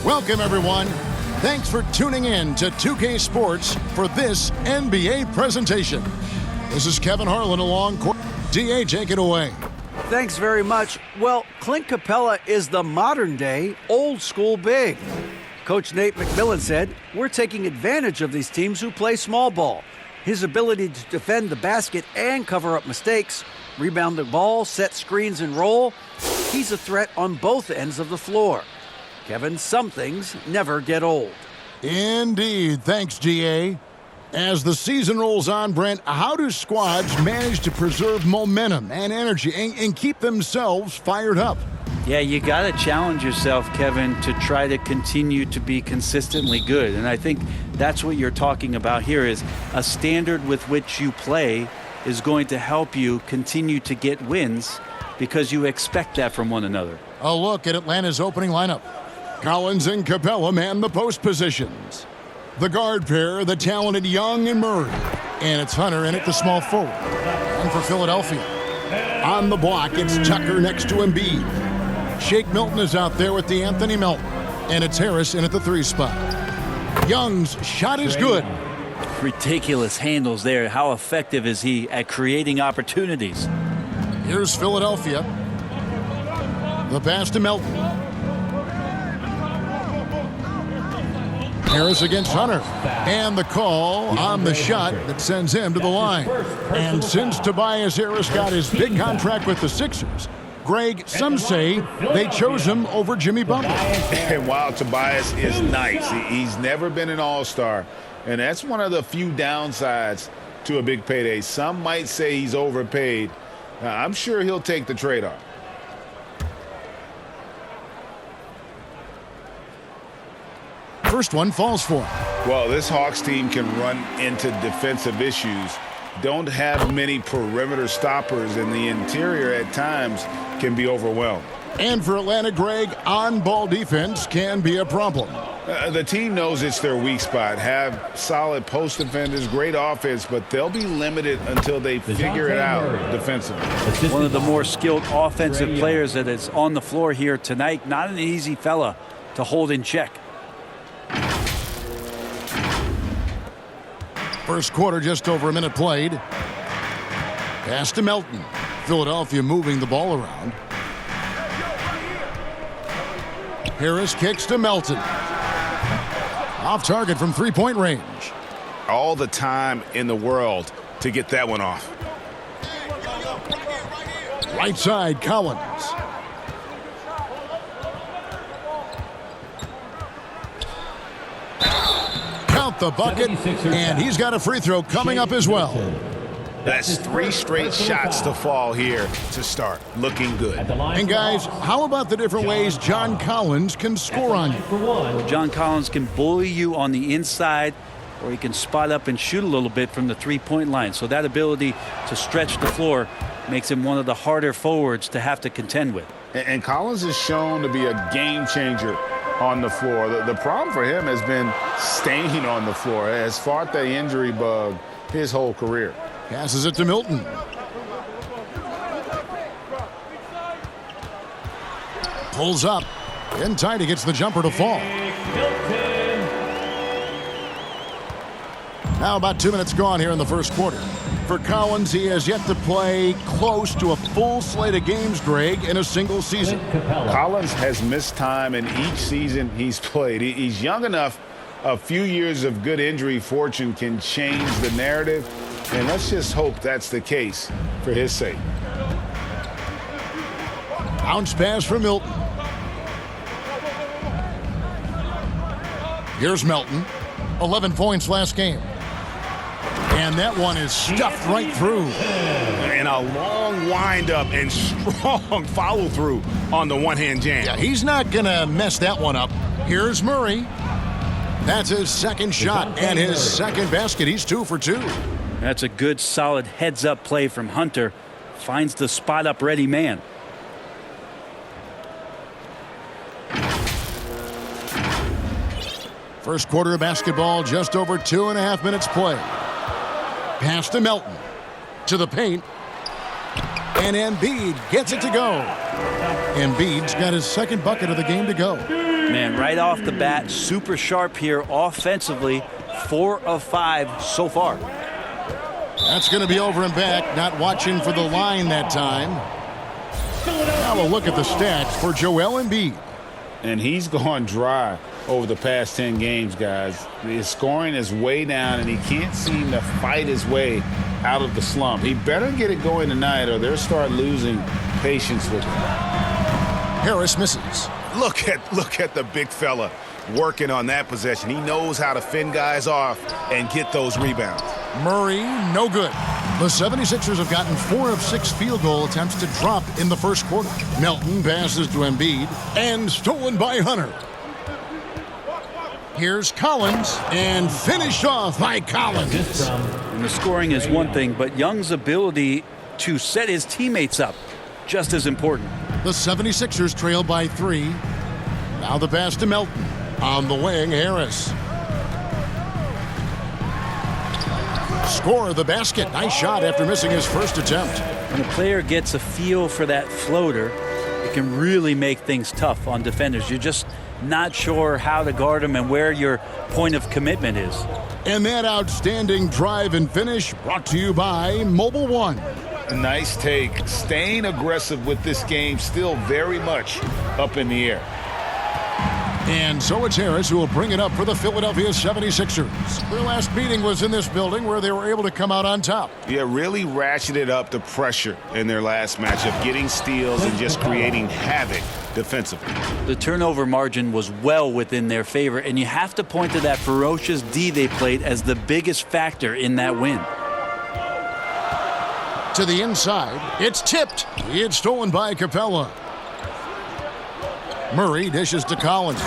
Welcome, everyone. Thanks for tuning in to 2K Sports for this NBA presentation. This is Kevin Harlan along court. DA, take it away. Thanks very much. Well, Clint Capella is the modern-day, old-school big. Coach Nate McMillan said, we're taking advantage of these teams who play small ball. His ability to defend the basket and cover up mistakes, rebound the ball, set screens, and roll, he's a threat on both ends of the floor. Kevin, some things never get old. Indeed. Thanks, GA. As the season rolls on, Brent, how do squads manage to preserve momentum and energy and keep themselves fired up? Yeah, you got to challenge yourself, Kevin, to try to continue to be consistently good. And I think that's what you're talking about here is a standard with which you play is going to help you continue to get wins because you expect that from one another. A look at Atlanta's opening lineup. Collins and Capella man the post positions. The guard pair, the talented Young and Murray. And it's Hunter in at the small forward. And for Philadelphia, on the block, it's Tucker next to Embiid. Shake Milton is out there with the Anthony Melton. And it's Harris in at the 3 spot. Young's shot is good. Ridiculous handles there. How effective is he at creating opportunities? Here's Philadelphia. The pass to Melton. Harris against Hunter. And the call on the shot that sends him to the line. And since Tobias Harris got his big contract with the Sixers, Greg, some say they chose him over Jimmy Butler. And while Tobias is nice, he's never been an all-star. And that's one of the few downsides to a big payday. Some might say he's overpaid. I'm sure he'll take the trade-off. First one falls for him. Well, this Hawks team can run into defensive issues. Don't have many perimeter stoppers, and the interior at times can be overwhelmed. And for Atlanta, Greg, on-ball defense can be a problem. The team knows it's their weak spot. Have solid post defenders, great offense, but they'll be limited until they figure it out defensively. One of the more skilled offensive players that is on the floor here tonight. Not an easy fella to hold in check. First quarter, just over a minute played. Pass to Melton. Philadelphia moving the ball around. Harris kicks to Melton. Off target from three-point range. All the time in the world to get that one off. Right side, Collins. Count the bucket, and he's got a free throw coming up as well. That's 3 straight shots to fall here to start. Looking good. And guys, how about the different ways John Collins can score on you? John Collins can bully you on the inside, or he can spot up and shoot a little bit from the three-point line. So that ability to stretch the floor makes him one of the harder forwards to have to contend with. And Collins is shown to be a game changer on the floor. The problem for him has been staying on the floor. Has fought the injury bug his whole career. Passes it to Milton. Pulls up. In tight, he gets the jumper to fall. Now about 2 minutes gone here in the first quarter. For Collins, he has yet to play close to a full slate of games, Greg, in a single season. Collins has missed time in each season he's played. He's young enough. A few years of good injury fortune can change the narrative. And let's just hope that's the case for his sake. Bounce pass for Milton. Here's Melton. 11 points last game. And that one is stuffed right through. And a long windup and strong follow-through on the one-hand jam. Yeah, he's not going to mess that one up. Here's Murray. That's his second shot and his second basket. He's 2 for 2. That's a good, solid heads-up play from Hunter. Finds the spot-up ready man. First quarter of basketball, just over 2.5 minutes play. Pass to Melton. To the paint. And Embiid gets it to go. Embiid's got his second bucket of the game to go. Man, right off the bat, super sharp here offensively. 4 of 5 so far. That's going to be over and back. Not watching for the line that time. Now a look at the stats for Joel Embiid. And he's gone dry over the past 10 games, guys. His scoring is way down, and he can't seem to fight his way out of the slump. He better get it going tonight, or they'll start losing patience with him. Harris misses. Look at the big fella working on that possession. He knows how to fend guys off and get those rebounds. Murray, no good. The 76ers have gotten 4 of 6 field goal attempts to drop in the first quarter. Melton passes to Embiid, and stolen by Hunter. Here's Collins, and finished off by Collins. And the scoring is one thing, but Young's ability to set his teammates up, just as important. The 76ers trail by 3. Now the pass to Melton. On the wing, Harris. Score the basket. Nice shot after missing his first attempt. When a player gets a feel for that floater, it can really make things tough on defenders. You're just not sure how to guard them and where your point of commitment is. And that outstanding drive and finish brought to you by Mobile One. A nice take. Staying aggressive with this game, still very much up in the air. And so it's Harris who will bring it up for the Philadelphia 76ers. Their last meeting was in this building where they were able to come out on top. Yeah, really ratcheted up the pressure in their last matchup, getting steals and just creating havoc defensively. The turnover margin was well within their favor, and you have to point to that ferocious D they played as the biggest factor in that win. To the inside, it's tipped. It's stolen by Capella. Murray dishes to Collins,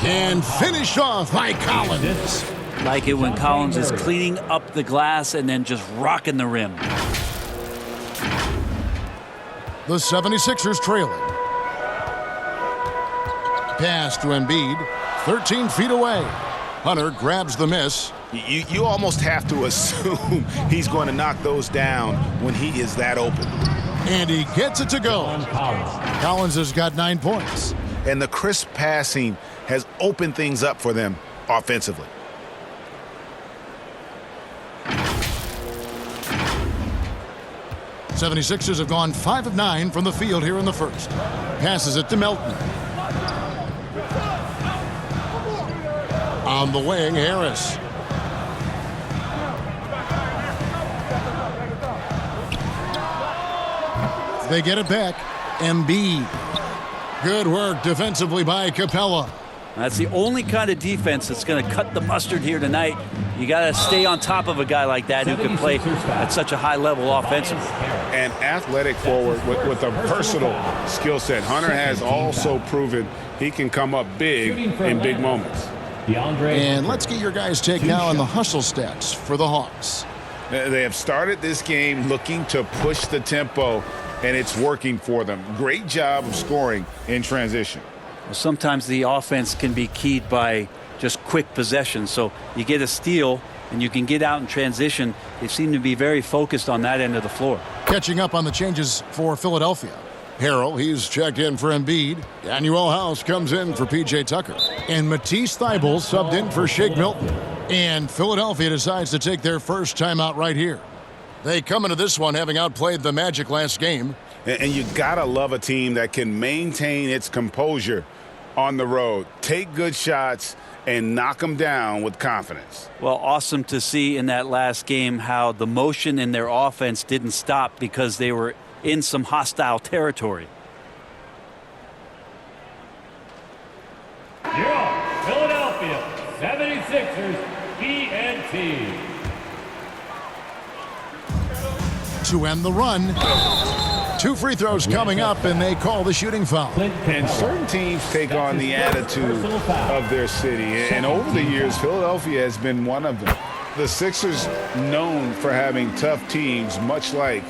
and finished off by Collins. Like it when Collins is cleaning up the glass and then just rocking the rim. The 76ers trailing. Pass to Embiid, 13 feet away. Hunter grabs the miss. You almost have to assume he's going to knock those down when he is that open. And he gets it to go. Collins has got 9 points. And the crisp passing has opened things up for them offensively. The 76ers have gone 5 of 9 from the field here in the first. Passes it to Melton. On the wing, Harris. They get it back. Embiid. Good work defensively by Capella. That's the only kind of defense that's going to cut the mustard here tonight. You got to stay on top of a guy like that who can play at such a high level offensively. An athletic forward with a versatile skill set. Hunter has also proven he can come up big in big moments. And let's get your guys' take now on the hustle stats for the Hawks. They have started this game looking to push the tempo, and it's working for them. Great job of scoring in transition. Well, sometimes the offense can be keyed by just quick possession. So you get a steal and you can get out in transition. They seem to be very focused on that end of the floor. Catching up on the changes for Philadelphia. Harrell, he's checked in for Embiid. Daniel House comes in for P.J. Tucker. And Matisse Thybulle subbed in for Shake Milton. And Philadelphia decides to take their first timeout right here. They come into this one having outplayed the Magic last game. And you gotta love a team that can maintain its composure on the road, take good shots, and knock them down with confidence. Well, awesome to see in that last game how the motion in their offense didn't stop because they were in some hostile territory. Your Philadelphia 76ers ENT. To end the run. 2 free throws coming up, and they call the shooting foul. And certain teams take on the attitude of their city. And over the years, Philadelphia has been one of them. The Sixers known for having tough teams, much like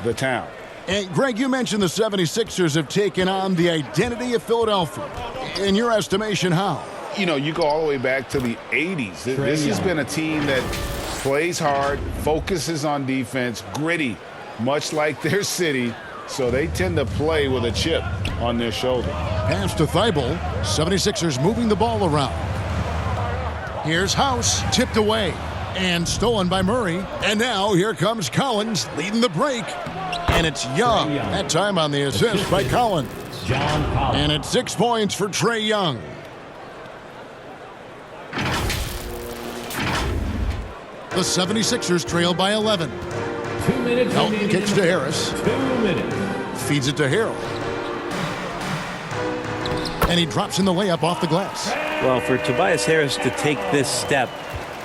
the town. And Greg, you mentioned the 76ers have taken on the identity of Philadelphia. In your estimation, how? You know, you go all the way back to the 80s. This has been a team that plays hard, focuses on defense, gritty, much like their city. so they tend to play with a chip on their shoulder. Pass to Thibault. 76ers moving the ball around. Here's House, tipped away and stolen by Murray. And now here comes Collins leading the break. And it's Young. That time on the assist by Collins. John Collins. And it's 6 points for Trae Young. The 76ers trail by 11. 2 minutes. Elton kicks to Harris. 2 minutes. Feeds it to Harold. And he drops in the layup off the glass. Well, for Tobias Harris to take this step,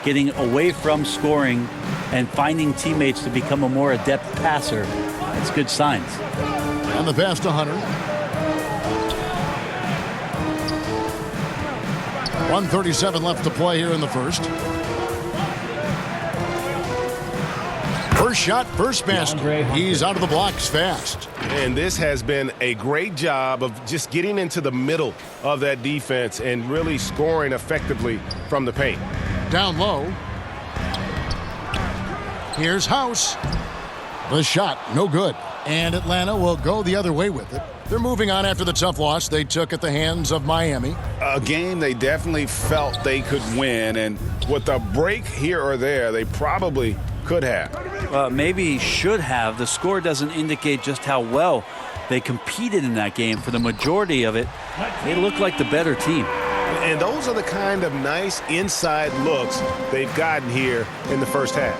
getting away from scoring and finding teammates to become a more adept passer, that's good signs. And the pass to Hunter. 1:37 left to play here in the first. First shot, first basket. He's out of the blocks fast. And this has been a great job of just getting into the middle of that defense and really scoring effectively from the paint. Down low. Here's House. The shot, no good. And Atlanta will go the other way with it. They're moving on after the tough loss they took at the hands of Miami. A game they definitely felt they could win, and with a break here or there, they probably could have. Maybe should have. The score doesn't indicate just how well they competed in that game. For the majority of it, they look like the better team. And those are the kind of nice inside looks they've gotten here in the first half.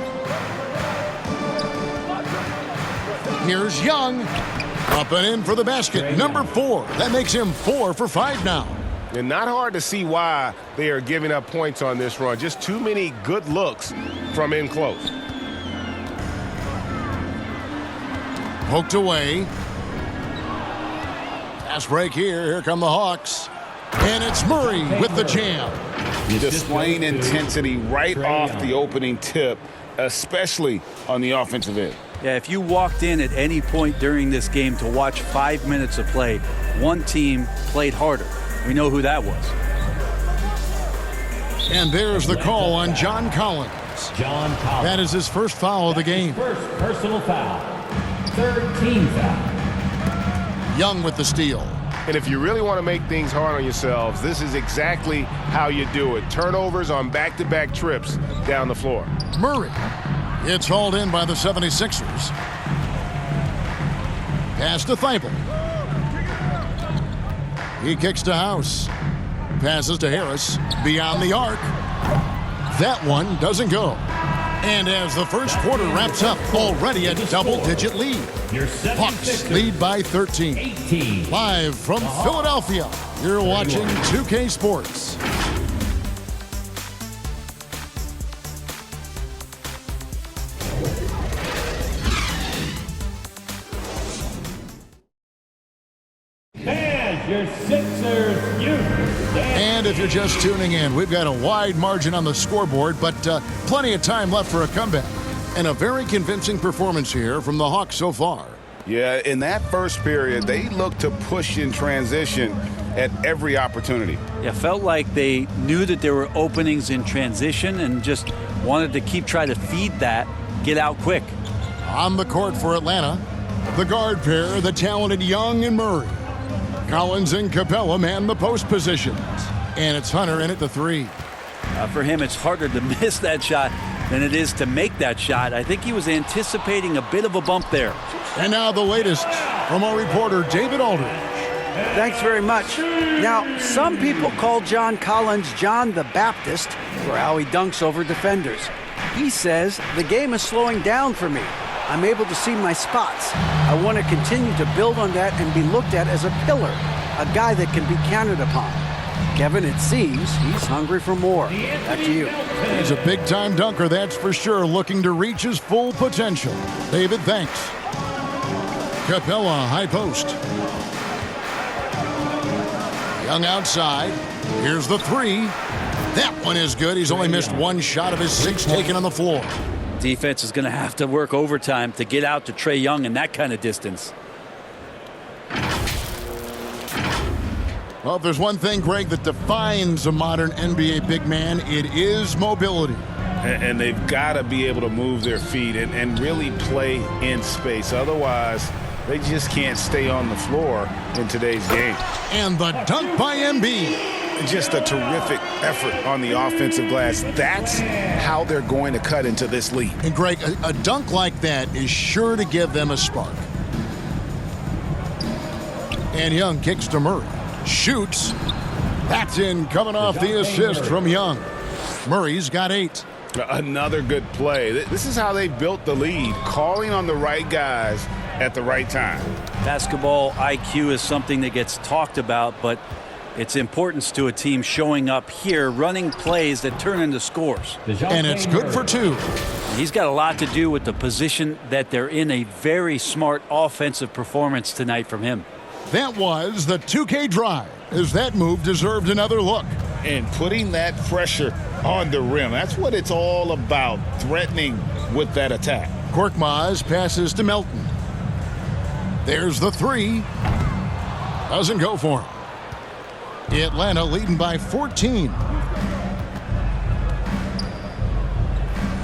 Here's Young. Up and in for the basket. Number 4. That makes him 4 for 5 now. And not hard to see why they are giving up points on this run. Just too many good looks from in close. Poked away. Fast break here. Here come the Hawks. And it's Murray with the jam. Displaying intensity right off the opening tip, especially on the offensive end. Yeah, if you walked in at any point during this game to watch 5 minutes of play, one team played harder. We know who that was. And there's the call on John Collins. John Collins. That is his first foul of the game. First personal foul. 3rd team foul. Young with the steal. And if you really want to make things hard on yourselves, this is exactly how you do it. Turnovers on back-to-back trips down the floor. Murray. It's hauled in by the 76ers. Pass to Thibault. He kicks to House. Passes to Harris. Beyond the arc. That one doesn't go. And as the first quarter wraps up, already a double-digit lead. Your Hawks 76ers lead by 13. 18. Live from Philadelphia, you're watching 2K Sports. And your Sixers youth. And if you're just tuning in, we've got a wide margin on the scoreboard, but plenty of time left for a comeback. And a very convincing performance here from the Hawks so far. Yeah, in that first period, they looked to push in transition at every opportunity. Yeah, felt like they knew that there were openings in transition and just wanted to keep trying to feed that, get out quick. On the court for Atlanta, the guard pair, the talented Young and Murray. Collins and Capella man the post positions. And it's Hunter in at the 3. For him, it's harder to miss that shot than it is to make that shot. I think he was anticipating a bit of a bump there. And now the latest from our reporter, David Aldridge. Thanks very much. Now, some people call John Collins John the Baptist for how he dunks over defenders. He says, the game is slowing down for me. I'm able to see my spots. I want to continue to build on that and be looked at as a pillar, a guy that can be counted upon. Kevin, it seems he's hungry for more. Back to you. He's a big-time dunker, that's for sure, looking to reach his full potential. David, thanks. Capella, high post. Young outside. Here's the 3. That one is good. He's only missed 1 shot of his 6 taken on the floor. Defense is going to have to work overtime to get out to Trae Young in that kind of distance. Well, if there's one thing, Greg, that defines a modern NBA big man, it is mobility. And they've got to be able to move their feet and really play in space. Otherwise, They just can't stay on the floor in today's game. And the dunk by Embiid. Just a terrific effort on the offensive glass. That's how they're going to cut into this lead. And Greg, a dunk like that is sure to give them a spark. And Young kicks to Murray. Shoots. That's in, coming off the assist from Young. Murray's got 8. Another good play. This is how they built the lead, calling on the right guys at the right time. Basketball IQ is something that gets talked about, but its importance to a team showing up here, running plays that turn into scores. And it's good for 2. He's got a lot to do with the position that they're in. A very smart offensive performance tonight from him. That was the 2K drive, as that move deserved another look. And putting that pressure on the rim. That's what it's all about, threatening with that attack. Korkmaz passes to Melton. There's the 3. Doesn't go for him. Atlanta leading by 14.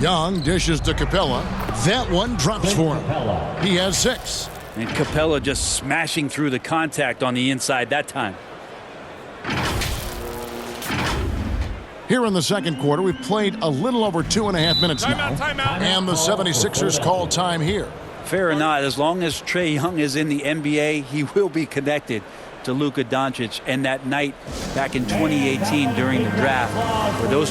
Young dishes to Capella. That one drops for him. He has 6. And Capella just smashing through the contact on the inside that time. Here in the second quarter, we've played a little over 2.5 minutes now. And the 76ers call time here. Fair or not, as long as Trae Young is in the NBA, he will be connected to Luka Doncic. And that night back in 2018 during the draft, where those